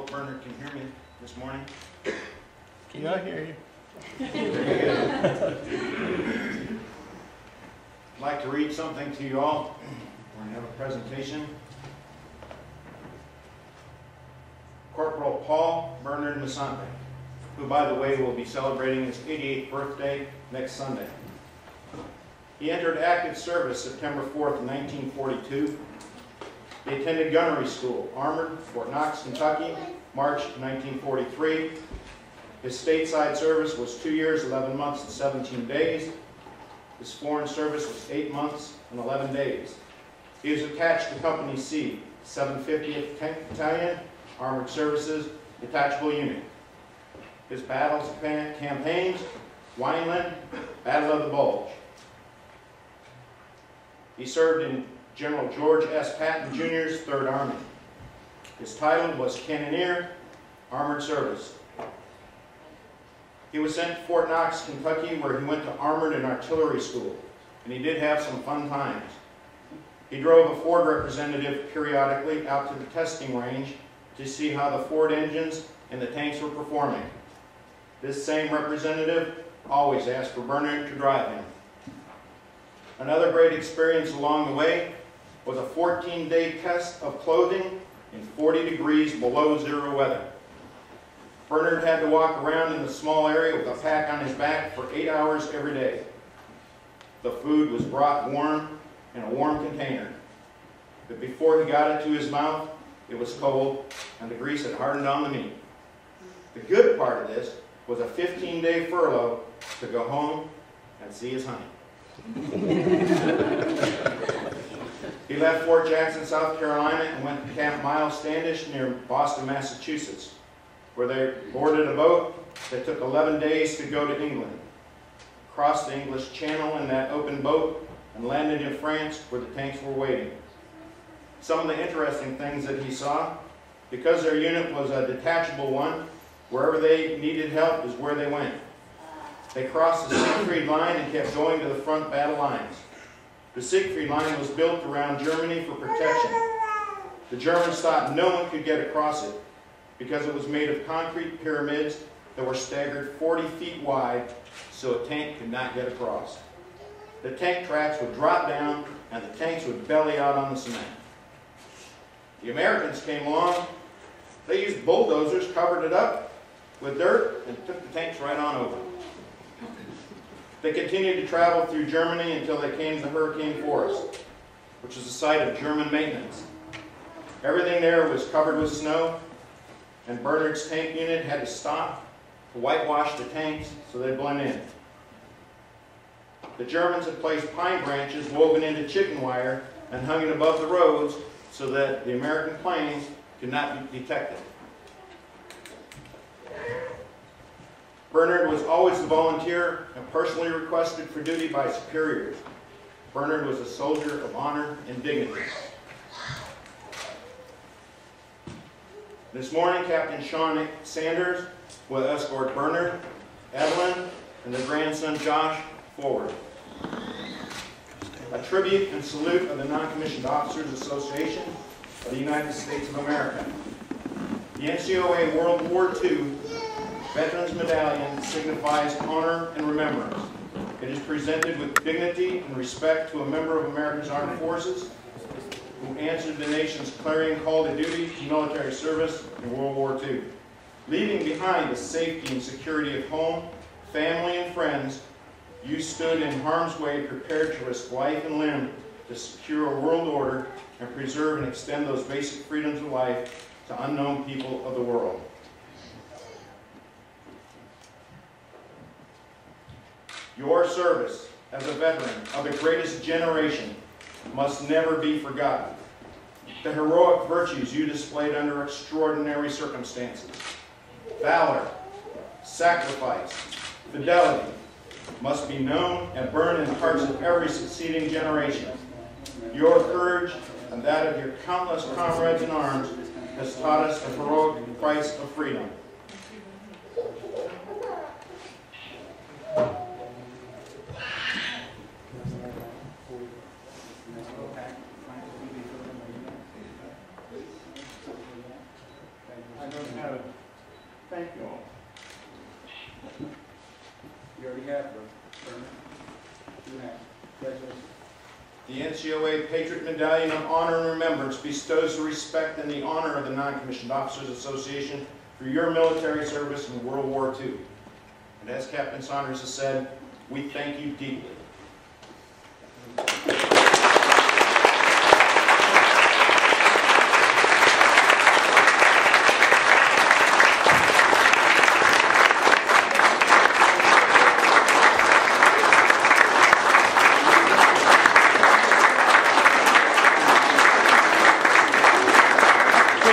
hope Bernard can hear me this morning. Yeah, I hear you. I'd like to read something to you all. We're going to have a presentation. Corporal Paul Bernard Musante, who, by the way, will be celebrating his 88th birthday next Sunday. He entered active service September 4th, 1942. He attended gunnery school, Armored, Fort Knox, Kentucky, March 1943. His stateside service was 2 years, 11 months, and 17 days. His foreign service was 8 months and 11 days. He was attached to Company C, 750th Tank Battalion, Armored Services, Detachable Unit. His battles campaigns, Wineland, Battle of the Bulge. He served in General George S. Patton Jr.'s 3rd Army. His title was Cannoneer, Armored Service. He was sent to Fort Knox, Kentucky, where he went to Armored and Artillery School, and he did have some fun times. He drove a Ford representative periodically out to the testing range to see how the Ford engines and the tanks were performing. This same representative always asked for Bernard to drive him. Another great experience along the way was a 14-day test of clothing in 40 degrees below zero weather. Bernard had to walk around in the small area with a pack on his back for 8 hours every day. The food was brought warm in a warm container. But before he got it to his mouth, it was cold and the grease had hardened on the meat. The good part of this was a 15-day furlough to go home and see his honey. He left Fort Jackson, South Carolina, and went to Camp Miles Standish near Boston, Massachusetts, where they boarded a boat that took 11 days to go to England, crossed the English Channel in that open boat, and landed in France where the tanks were waiting. Some of the interesting things that he saw, because their unit was a detachable one, wherever they needed help is where they went. They crossed the Siegfried Line and kept going to the front battle lines. The Siegfried Line was built around Germany for protection. The Germans thought no one could get across it because it was made of concrete pyramids that were staggered 40 feet wide so a tank could not get across. The tank tracks would drop down and the tanks would belly out on the cement. The Americans came along. They used bulldozers, covered it up with dirt, and took the tanks right on over. They continued to travel through Germany until they came to the Hurricane Forest, which is the site of German maintenance. Everything there was covered with snow, and Bernard's tank unit had to stop to whitewash the tanks so they'd blend in. The Germans had placed pine branches woven into chicken wire and hung it above the roads so that the American planes could not be detected. Bernard was always the volunteer and personally requested for duty by superiors. Bernard was a soldier of honor and dignity. This morning, Captain Sean Sanders will escort Bernard, Evelyn, and their grandson Josh forward. A tribute and salute of the Non-Commissioned Officers Association of the United States of America. The NCOA World War II Veterans Medallion signifies honor and remembrance. It is presented with dignity and respect to a member of America's Armed Forces who answered the nation's clarion call to duty to military service in World War II. Leaving behind the safety and security of home, family, and friends, you stood in harm's way prepared to risk life and limb to secure a world order and preserve and extend those basic freedoms of life to unknown people of the world. Your service as a veteran of the greatest generation must never be forgotten. The heroic virtues you displayed under extraordinary circumstances, valor, sacrifice, fidelity, must be known and burn in the hearts of every succeeding generation. Your courage and that of your countless comrades in arms has taught us the heroic price of freedom. I don't have thank you all. You already have, Bernard. You have. Congratulations. The NCOA Patriot Medallion of Honor and Remembrance bestows the respect and the honor of the Non-Commissioned Officers Association for your military service in World War II. And as Captain Saunders has said, we thank you deeply.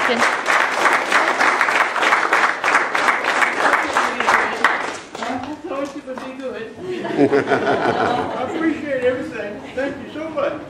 I thought you would be good. I appreciate everything. Thank you so much.